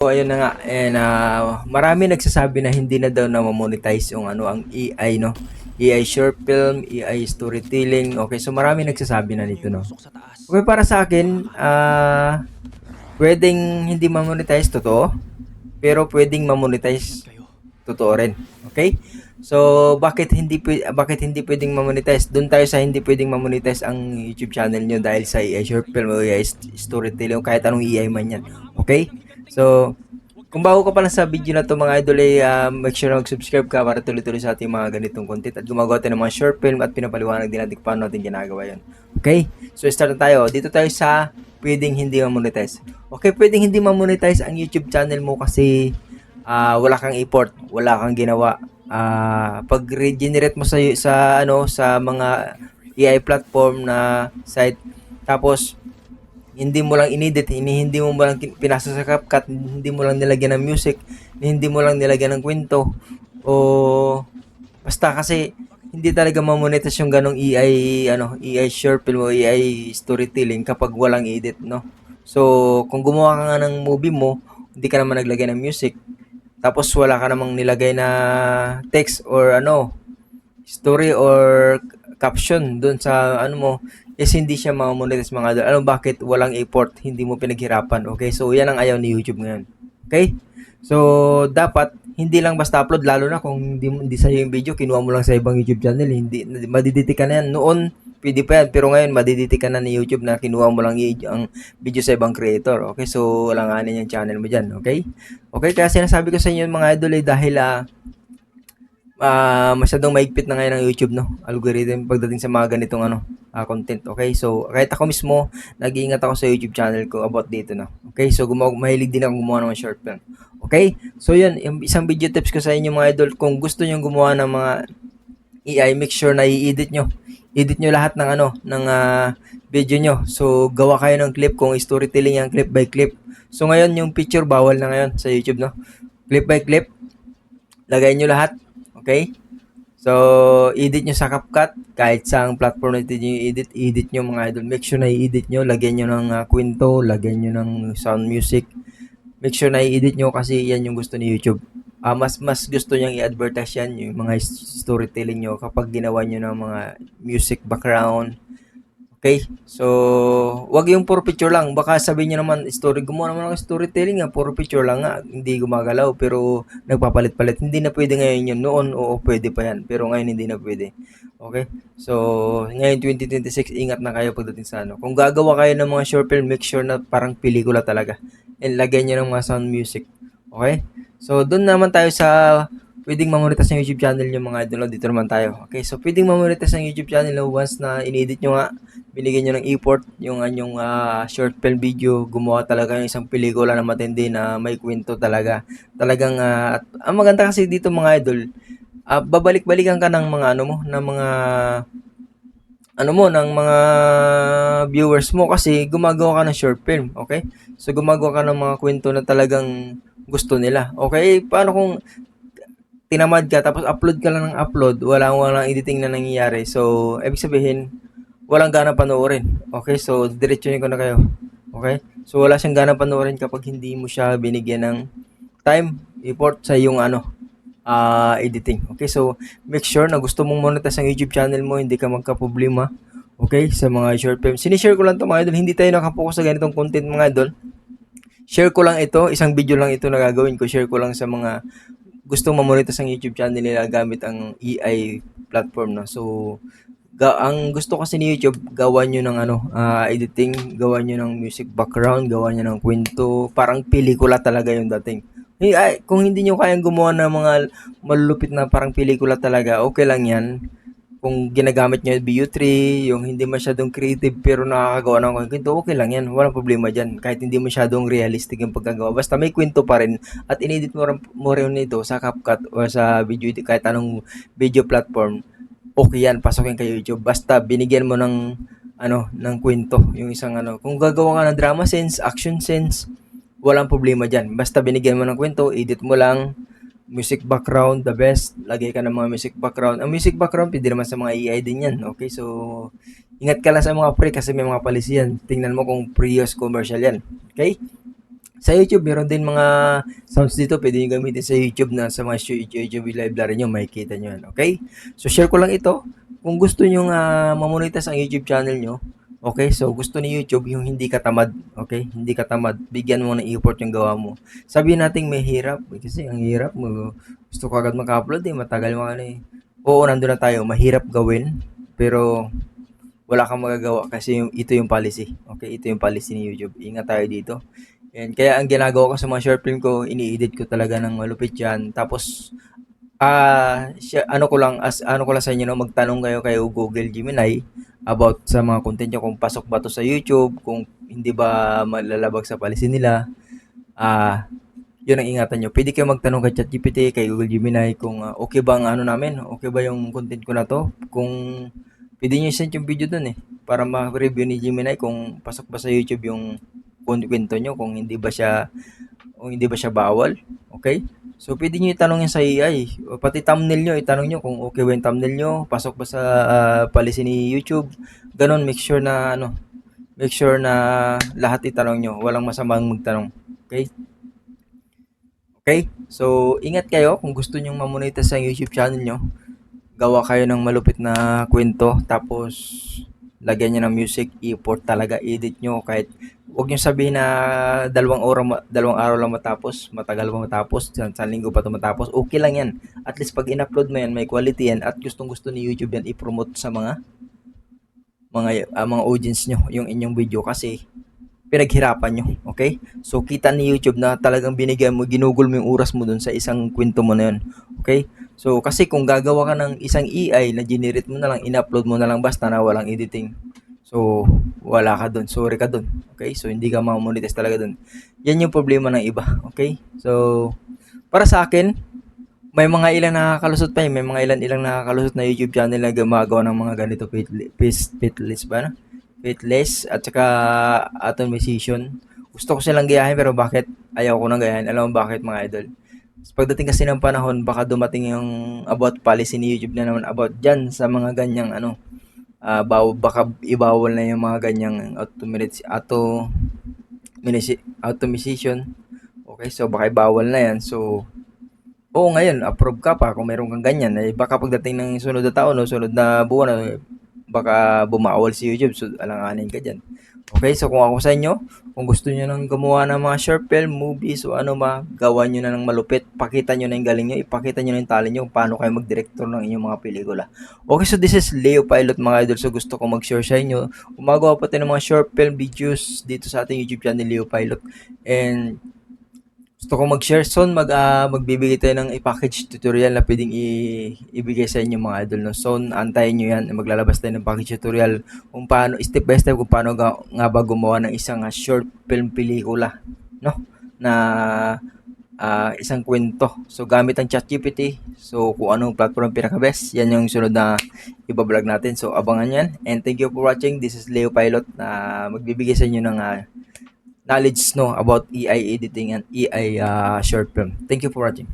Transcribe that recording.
So ayun na nga, and marami nagsasabi na hindi na daw na-monetize yung ang AI, no? AI short film, AI storytelling. Okay, so marami nagsasabi na nito, no? Okay, para sa akin, pwedeng hindi ma-monetize, totoo. Pero pwedeng ma-monetize, totoo rin. Okay? So, bakit hindi pwedeng ma-monetize? Doon tayo sa hindi pwedeng ma-monetize ang YouTube channel nyo dahil sa AI short film o AI storytelling o kahit anong AI man yan. Okay? So, kung bago ka pa lang sa video na to mga idol ay make sure na mag-subscribe ka para tuloy-tuloy sa ating mga ganitong content at gumagawa tayo ng mga short film at pinapaliwanag din natin kung paano natin ginagawa yun. Okay? So start na tayo. Dito tayo sa pwedeng hindi ma-monetize. Okay, pwedeng hindi ma-monetize ang YouTube channel mo kasi wala kang import, wala kang ginawa. Pag regenerate mo sa mga AI platform na site tapos hindi mo lang inedit, hindi mo lang pinasa sa CapCut, hindi mo lang nilagyan ng music, hindi mo lang nilagyan ng kwento, o basta kasi hindi talaga mamonetize yung ganong AI short film o AI storytelling kapag walang edit, no? So, kung gumawa ka nga ng movie mo, hindi ka naman naglagay ng music, tapos wala ka namang nilagay na text or story or caption doon sa mo is hindi siya ma-monetize mga idol. Bakit? Walang import, hindi mo pinaghirapan. Okay? So, yan ang ayaw ni YouTube ngayon. Okay? So, dapat hindi lang basta upload, lalo na kung hindi sa'yo yung video, kinuha mo lang sa ibang YouTube channel, hindi, madiditi ka na yan. Noon, pwede pa yan, pero ngayon, madiditi ka na ni YouTube na kinuha mo lang ang video sa ibang creator. Okay? So, walanganin yung channel mo dyan. Okay? Okay? Kaya sinasabi ko sa inyo mga idol dahil masyadong maigpit na ngayon ang YouTube, no? Algorithm pagdating sa mga ganitong content. Okay? So, kahit ako mismo, nag-iingat ako sa YouTube channel ko about dito, no? Okay? So, mahilig din ako gumawa ng short film. Okay? So, yun, yung isang video tips ko sa inyo mga idol, kung gusto niyo gumawa ng mga AI, make sure na i-edit nyo. Edit nyo lahat ng ng video nyo. So, gawa kayo ng clip kung storytelling yung clip by clip. So, ngayon yung picture bawal na ngayon sa YouTube, no? Clip by clip, lagay nyo lahat. Okay? So, edit nyo sa CapCut. Kahit sa platform na nyo edit nyo mga idol. Make sure na i-edit nyo. Lagyan nyo ng kwento. Lagyan nyo ng sound music. Make sure na i-edit nyo kasi yan yung gusto ni YouTube. Mas gusto niyang i-advertise yan, yung mga storytelling nyo kapag ginawa nyo ng mga music background. Okay? So, wag yung puro picture lang. Baka sabihin niyo naman, gumawa naman ng storytelling nga, puro picture lang nga, hindi gumagalaw, pero nagpapalit-palit. Hindi na pwede ngayon yun. Noon, oo, pwede pa yan. Pero ngayon, hindi na pwede. Okay? So, ngayon, 2026, ingat na kayo pagdating sa Kung gagawa kayo ng mga short film, make sure na parang pelikula talaga. And lagay nyo ng mga sound music. Okay? So, doon naman tayo sa pwedeng mamonetize ng YouTube channel yung mga idol. Dito naman tayo. Okay? So, pwedeng mamonetize ng YouTube channel once na in-edit nyo nga, binigyan nyo ng import yung anyong short film video, gumawa talaga ng isang pelikula na matindi na may kwento talaga. Talagang, ang maganda kasi dito mga idol, babalik-balikan ka ng mga ng mga ng mga viewers mo kasi gumagawa ka ng short film, okay? So, gumagawa ka ng mga kwento na talagang gusto nila. Okay? Paano kung tinamad ka tapos upload ka lang ng upload, walang editing na nangyayari. So, ibig sabihin, walang gana panoorin. Okay? So, diretsuhin ko na kayo. Okay? So, wala siyang gana panoorin kapag hindi mo siya binigyan ng time, effort sa yung editing. Okay? So, make sure na gusto mong monetize ang YouTube channel mo, hindi ka magka-problema. Okay? Sa mga short film. Sinishare ko lang ito mga idol. Hindi tayo nakapokus sa ganitong content mga idol. Share ko lang ito. Isang video lang ito na gagawin ko. Share ko lang sa mga gustong mamonetize ang YouTube channel nila gamit ang AI platform, no? So, ang gusto kasi ni YouTube, gawa nyo ng editing, gawa nyo ng music background, gawa nyo ng kwento, parang pelikula talaga yung dating. Kung hindi nyo kayang gumawa ng mga malulupit na parang pelikula talaga, okay lang yan. Kung ginagamit nyo BU3, yung hindi masyadong creative pero nakakagawa ng kwento, okay lang yan. Walang problema dyan. Kahit hindi masyadong realistic yung pagkagawa. Basta may kwento pa rin at inedit mo rin ito sa CapCut o sa video, kahit anong video platform, okay yan, pasukin kay YouTube. Basta binigyan mo ng ng kwento, yung isang kung gagawa ka ng drama scenes, action scenes, walang problema diyan. Basta binigyan mo ng kwento, edit mo lang, music background, the best. Lagay ka ng mga music background. Ang music background, pwede naman sa mga AI din yan. Okay, so ingat ka lang sa mga pre kasi may mga policy yan. Tingnan mo kung pre-use commercial yan. Okay? Sa YouTube, meron din mga sounds dito, pwede nyo gamitin sa YouTube na sa mga YouTube library nyo, makikita nyo yan, okay? So, share ko lang ito. Kung gusto nyo mamonetize ang YouTube channel nyo, okay? So, gusto ni YouTube yung hindi katamad, okay? Hindi katamad. Bigyan mo ng effort yung gawa mo. Sabihin natin may hirap, kasi ang hirap mo. Gusto ko agad maka-upload matagal mo eh. Oo, nandun na tayo. Mahirap gawin, pero wala kang magagawa kasi ito yung policy. Okay, ito yung policy ni YouTube. Ingat tayo dito. And kaya ang ginagawa ko sa mga short film ko, ini-edit ko talaga ng malupit yan. Tapos, ano ko lang sa inyo, no, magtanong kayo kay Google Gemini about sa mga content nyo, kung pasok ba to sa YouTube, kung hindi ba malalabag sa policy nila. Yun ang ingatan nyo. Pwede kayo magtanong kay ChatGPT, kay Google Gemini, kung okay ba ang ano namin, okay ba yung content ko na to, kung pwede nyo send yung video dun para ma-review ni Gemini kung pasok ba sa YouTube yung kwento nyo, kung hindi ba siya bawal. Okay? So, pwede nyo itanong yan sa AI. O, pati thumbnail nyo, itanong nyo kung okay ba yung thumbnail nyo, pasok ba sa policy ni YouTube. Ganon, make sure na lahat itanong nyo. Walang masamang magtanong. Okay? Okay? So, ingat kayo kung gusto nyong mamonetize sa YouTube channel nyo. Gawa kayo ng malupit na kwento, tapos lagyan nyo ng music, import talaga, edit nyo. Kahit huwag nyo sabihin na dalawang araw lang matapos, matagal pa matapos, sa linggo pa ito matapos, okay lang yan. At least pag in-upload mo yan, may quality yan, at gustong gusto ni YouTube yan i-promote sa mga audience nyo yung inyong video, kasi pinaghirapan nyo, okay? So, kita ni YouTube na talagang binigyan mo, ginugol mo yung oras mo dun sa isang kwento mo na yun, okay? So, kasi kung gagawa ka ng isang AI na generate mo na lang, in-upload mo na lang basta na walang editing, so, wala ka dun, sorry ka dun, okay? So, hindi ka ma-monetize talaga dun. Yan yung problema ng iba, okay? So, para sa akin, may mga ilang nakakalusot pa may mga ilang nakakalusot na YouTube channel na gumagawa ng mga ganito faithless ba na? Faithless at saka atomization. Gusto ko silang gayahin pero bakit ayaw ko nang gayahin? Alam mo bakit, mga idol? Pagdating kasi ng panahon, baka dumating yung about policy ni YouTube na naman about dyan sa mga ganyang baka ibawal na yung mga ganyang automation. Okay, so baka ibawal na yan. So, oo, ngayon, approve ka pa kung meron kang ganyan. Baka pagdating ng sunod na taon o sunod na buwan, baka bumawal si YouTube. So, alanganin ka dyan. Okay, so kung ako sa inyo, kung gusto nyo nang gumawa ng mga short film, movies, o gawa nyo na ng malupit, pakita nyo na yung galing nyo, ipakita nyo na yung talent nyo kung paano kayo mag-director ng inyong mga pelikula. Okay, so this is Leo Pilot, mga idol. So gusto ko mag-share sa inyo. Gumagawa pa tayo ng mga short film videos dito sa ating YouTube channel, Leo Pilot. And gusto ko mag-share soon, magbibigay tayo ng i-package tutorial na pwedeng ibigay sa inyo, mga idol. No? So, antayin nyo yan. Maglalabas tayo ng package tutorial kung paano, step by step, kung paano nga ba gumawa ng isang short film pelikula. No? Na isang kwento. So, gamit ang ChatGPT. So, kung anong platform pinaka-best, yan yung sunod na ibablog natin. So, abangan yan. And thank you for watching. This is Leo Pilot na magbibigay sa inyo ng knowledge about AI editing and AI short film. Thank you for watching.